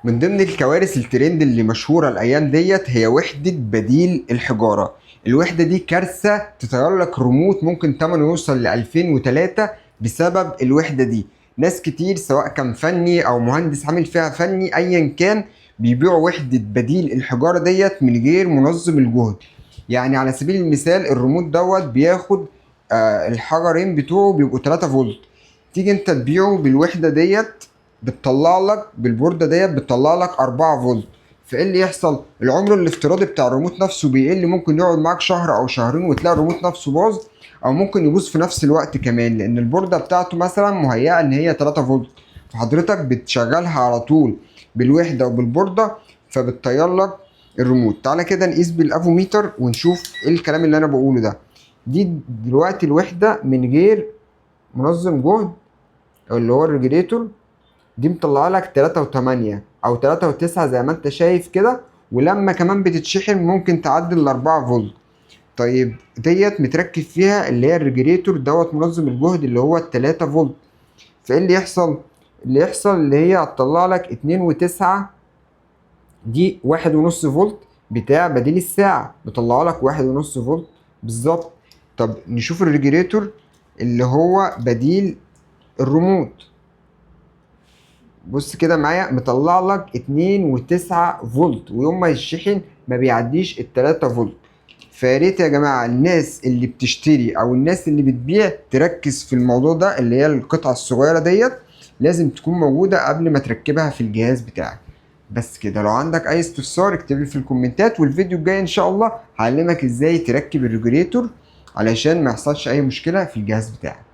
من ضمن الكوارث الترند اللي مشهورة الأيام ديت هي وحدة بديل الحجارة. الوحدة دي كارثة، تطير لك ريموت ممكن تمنه يوصل ل 2003 بسبب الوحدة دي. ناس كتير سواء كان فني أو مهندس عامل فيها فني أيا كان بيبيعوا وحدة بديل الحجارة ديت من غير منظم الجهد. يعني على سبيل المثال الريموت دوت بياخد الحجرين بتوعه بيبقوا 3 فولت، تيجي انت تبيعه بالوحدة ديت بتطلع لك بالبورده ديت بتطلع لك 4 فولت. فايه اللي يحصل؟ العمر الافتراضي بتاع الريموت نفسه بيقل، ممكن يقعد معاك شهر او شهرين وتلاقي الريموت نفسه باظ، او ممكن يبوظ في نفس الوقت كمان لان البورده بتاعته مثلا مهيئه ان هي 3 فولت، فحضرتك بتشغلها على طول بالوحده وبالبورده فبتطير لك الريموت. تعالى كده نقيس بالافوميتر ونشوف ايه الكلام اللي انا بقوله ده. دي دلوقتي الوحده من غير منظم جهد اللي هو الريجريتور، دي مطلعه لك 3.8 او 3.9 زي ما انت شايف كده، ولما كمان بتتشحن ممكن تعدي ال 4 فولت. طيب ديت متركب فيها اللي هي الريجريتور دوت منظم الجهد اللي هو ال 3 فولت. فايه اللي يحصل؟ اللي يحصل اللي هي هتطلع لك 2.9، دي 1.5 فولت بتاع بديل الساعة، بطلع لك 1.5 فولت بالظبط. طب نشوف الريجريتور اللي هو بديل الريموت. بص كده معايا مطلع لك 2.9 فولت، ويوم ما يشحن ما بيعديش ال 3 فولت. فياريت يا جماعة الناس اللي بتشتري او الناس اللي بتبيع تركز في الموضوع ده، اللي هي القطعة الصغيرة ديت لازم تكون موجودة قبل ما تركبها في الجهاز بتاعك. بس كده، لو عندك اي استفسار اكتب لي في الكومنتات، والفيديو الجاي ان شاء الله هعلمك ازاي تركب الريجوليتور علشان ما يحصلش اي مشكلة في الجهاز بتاعك.